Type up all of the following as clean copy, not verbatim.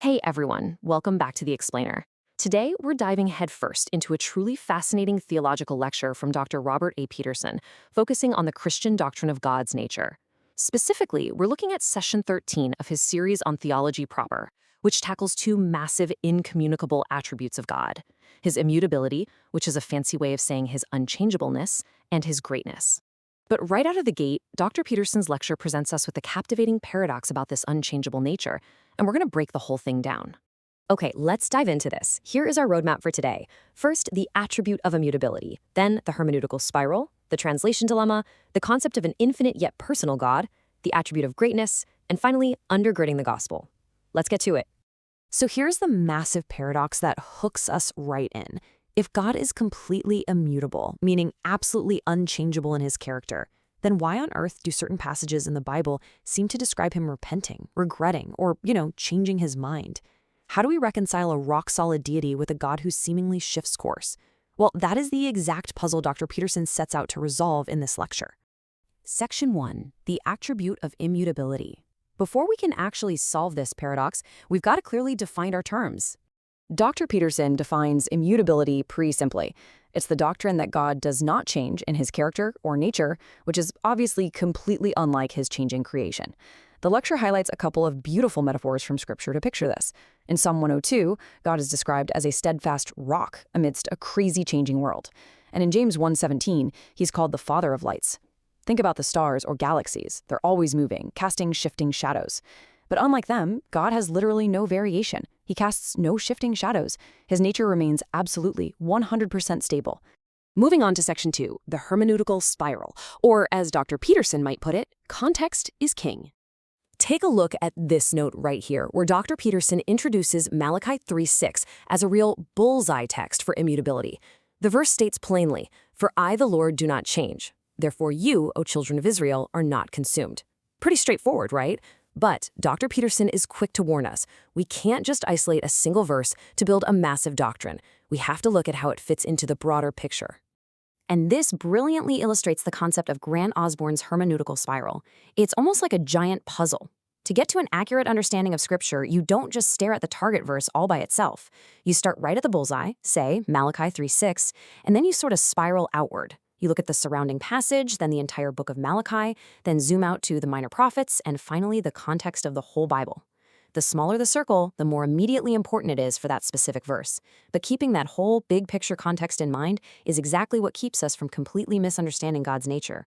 Hey everyone, welcome back to The Explainer. Today, we're diving headfirst into a truly fascinating theological lecture from Dr. Robert A. Peterson, focusing on the Christian doctrine of God's nature. Specifically, we're looking at session 13 of his series on theology proper, which tackles two massive incommunicable attributes of God: his immutability, which is a fancy way of saying his unchangeableness, and his greatness. But right out of the gate, Dr. Peterson's lecture presents us with a captivating paradox about this unchangeable nature, and we're going to break the whole thing down. Okay, let's dive into this. Here is our roadmap for today. First, the attribute of immutability, then the hermeneutical spiral, the translation dilemma, the concept of an infinite yet personal God, the attribute of greatness, and finally, undergirding the gospel. Let's get to it. So here's the massive paradox that hooks us right in. If God is completely immutable, meaning absolutely unchangeable in his character, then why on earth do certain passages in the Bible seem to describe him repenting, regretting, or, changing his mind? How do we reconcile a rock-solid deity with a God who seemingly shifts course? Well, that is the exact puzzle Dr. Peterson sets out to resolve in this lecture. Section 1, the attribute of immutability. Before we can actually solve this paradox, we've got to clearly define our terms. Dr. Peterson defines immutability pretty simply. It's the doctrine that God does not change in his character or nature, which is obviously completely unlike his changing creation. The lecture highlights a couple of beautiful metaphors from Scripture to picture this. In Psalm 102, God is described as a steadfast rock amidst a crazy changing world. And in James 1:17, he's called the Father of lights. Think about the stars or galaxies. They're always moving, casting shifting shadows. But unlike them, God has literally no variation. He casts no shifting shadows. His nature remains absolutely 100% stable. Moving on to Section 2, the hermeneutical spiral, or as Dr. Peterson might put it, context is king. Take a look at this note right here, where Dr. Peterson introduces Malachi 3:6 as a real bullseye text for immutability. The verse states plainly, "For I, the Lord, do not change. Therefore you, O children of Israel, are not consumed." Pretty straightforward, right? But Dr. Peterson is quick to warn us. We can't just isolate a single verse to build a massive doctrine. We have to look at how it fits into the broader picture. And this brilliantly illustrates the concept of Grant Osborne's hermeneutical spiral. It's almost like a giant puzzle. To get to an accurate understanding of Scripture, you don't just stare at the target verse all by itself. You start right at the bullseye, say Malachi 3:6, and then you sort of spiral outward. You look at the surrounding passage, then the entire book of Malachi, then zoom out to the minor prophets, and finally the context of the whole Bible. The smaller the circle, the more immediately important it is for that specific verse. But keeping that whole big picture context in mind is exactly what keeps us from completely misunderstanding God's nature.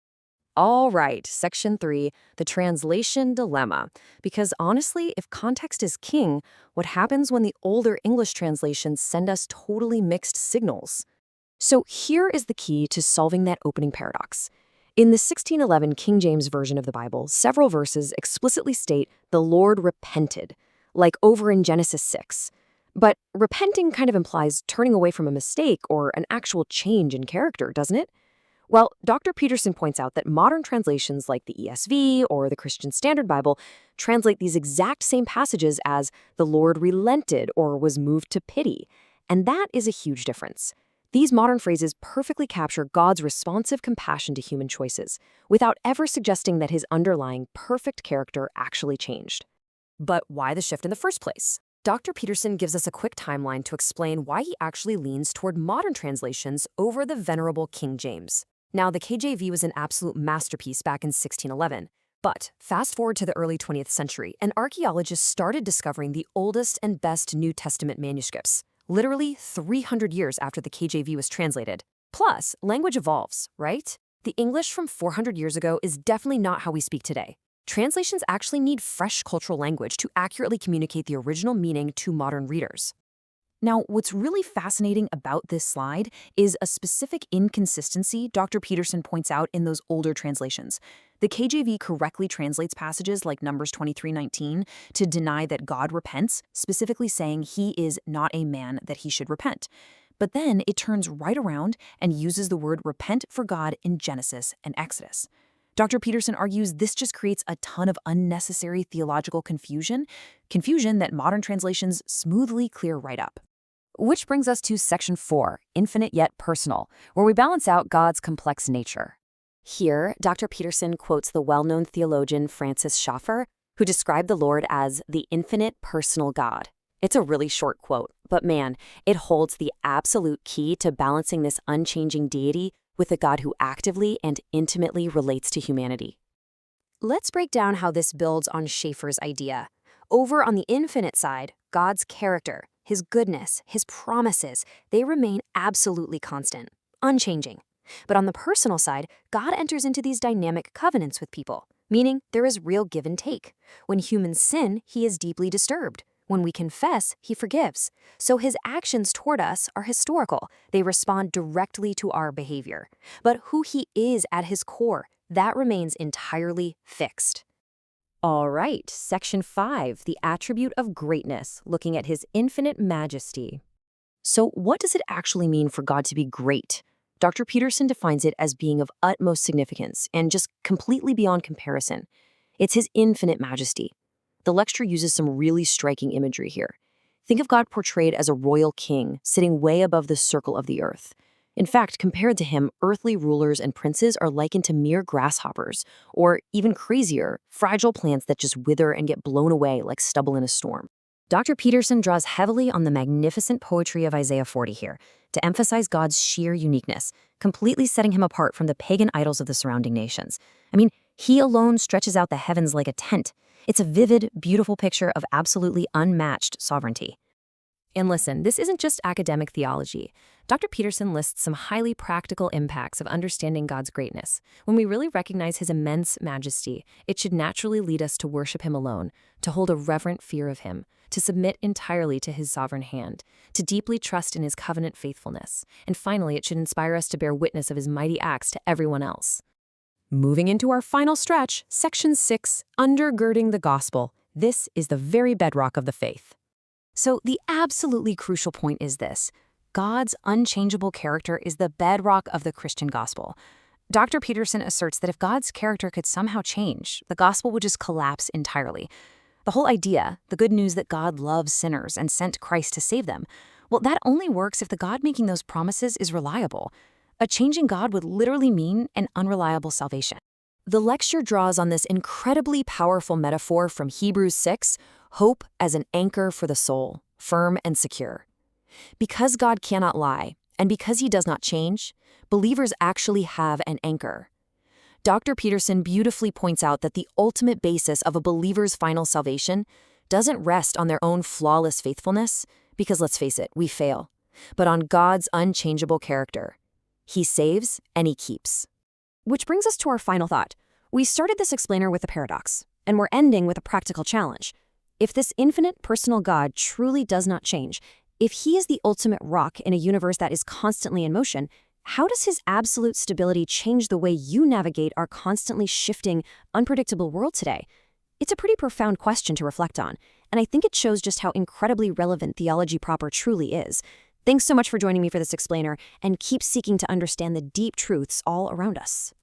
All right, Section 3, the translation dilemma. Because honestly, if context is king, what happens when the older English translations send us totally mixed signals? So here is the key to solving that opening paradox. In the 1611 King James Version of the Bible, several verses explicitly state the Lord repented, like over in Genesis 6. But repenting kind of implies turning away from a mistake or an actual change in character, doesn't it? Well, Dr. Peterson points out that modern translations like the ESV or the Christian Standard Bible translate these exact same passages as the Lord relented or was moved to pity. And that is a huge difference. These modern phrases perfectly capture God's responsive compassion to human choices, without ever suggesting that his underlying perfect character actually changed. But why the shift in the first place? Dr. Peterson gives us a quick timeline to explain why he actually leans toward modern translations over the venerable King James. Now, the KJV was an absolute masterpiece back in 1611. But fast forward to the early 20th century, and archaeologists started discovering the oldest and best New Testament manuscripts, literally 300 years after the KJV was translated. Plus, language evolves, right? The English from 400 years ago is definitely not how we speak today. Translations actually need fresh cultural language to accurately communicate the original meaning to modern readers. Now, what's really fascinating about this slide is a specific inconsistency Dr. Peterson points out in those older translations. The KJV correctly translates passages like Numbers 23:19 to deny that God repents, specifically saying he is not a man that he should repent. But then it turns right around and uses the word repent for God in Genesis and Exodus. Dr. Peterson argues this just creates a ton of unnecessary theological confusion that modern translations smoothly clear right up. Which brings us to Section 4, infinite yet personal, where we balance out God's complex nature. Here, Dr. Peterson quotes the well-known theologian Francis Schaeffer, who described the Lord as the infinite personal God. It's a really short quote, but man, it holds the absolute key to balancing this unchanging deity with a God who actively and intimately relates to humanity. Let's break down how this builds on Schaeffer's idea. Over on the infinite side, God's character, his goodness, his promises, they remain absolutely constant, unchanging. But on the personal side, God enters into these dynamic covenants with people, meaning there is real give and take. When humans sin, he is deeply disturbed. When we confess, he forgives. So his actions toward us are historical. They respond directly to our behavior. But who he is at his core, that remains entirely fixed. All right, Section 5, the attribute of greatness, looking at his infinite majesty. So what does it actually mean for God to be great? Dr. Peterson defines it as being of utmost significance and just completely beyond comparison. It's his infinite majesty. The lecture uses some really striking imagery here. Think of God portrayed as a royal king sitting way above the circle of the earth. In fact, compared to him, earthly rulers and princes are likened to mere grasshoppers, or even crazier, fragile plants that just wither and get blown away like stubble in a storm. Dr. Peterson draws heavily on the magnificent poetry of Isaiah 40 here to emphasize God's sheer uniqueness, completely setting him apart from the pagan idols of the surrounding nations. I mean, he alone stretches out the heavens like a tent. It's a vivid, beautiful picture of absolutely unmatched sovereignty. And listen, this isn't just academic theology. Dr. Peterson lists some highly practical impacts of understanding God's greatness. When we really recognize his immense majesty, it should naturally lead us to worship him alone, to hold a reverent fear of him, to submit entirely to his sovereign hand, to deeply trust in his covenant faithfulness. And finally, it should inspire us to bear witness of his mighty acts to everyone else. Moving into our final stretch, Section 6, undergirding the gospel. This is the very bedrock of the faith. So the absolutely crucial point is this. God's unchangeable character is the bedrock of the Christian gospel. Dr. Peterson asserts that if God's character could somehow change, the gospel would just collapse entirely. The whole idea, the good news that God loves sinners and sent Christ to save them, well, that only works if the God making those promises is reliable. A changing God would literally mean an unreliable salvation. The lecture draws on this incredibly powerful metaphor from Hebrews 6, hope as an anchor for the soul, firm and secure. Because God cannot lie, and because he does not change, believers actually have an anchor. Dr. Peterson beautifully points out that the ultimate basis of a believer's final salvation doesn't rest on their own flawless faithfulness, because let's face it, we fail, but on God's unchangeable character. He saves and he keeps. Which brings us to our final thought. We started this explainer with a paradox, and we're ending with a practical challenge. If this infinite personal God truly does not change, if he is the ultimate rock in a universe that is constantly in motion, how does his absolute stability change the way you navigate our constantly shifting, unpredictable world today? It's a pretty profound question to reflect on, and I think it shows just how incredibly relevant theology proper truly is. Thanks so much for joining me for this explainer, and keep seeking to understand the deep truths all around us.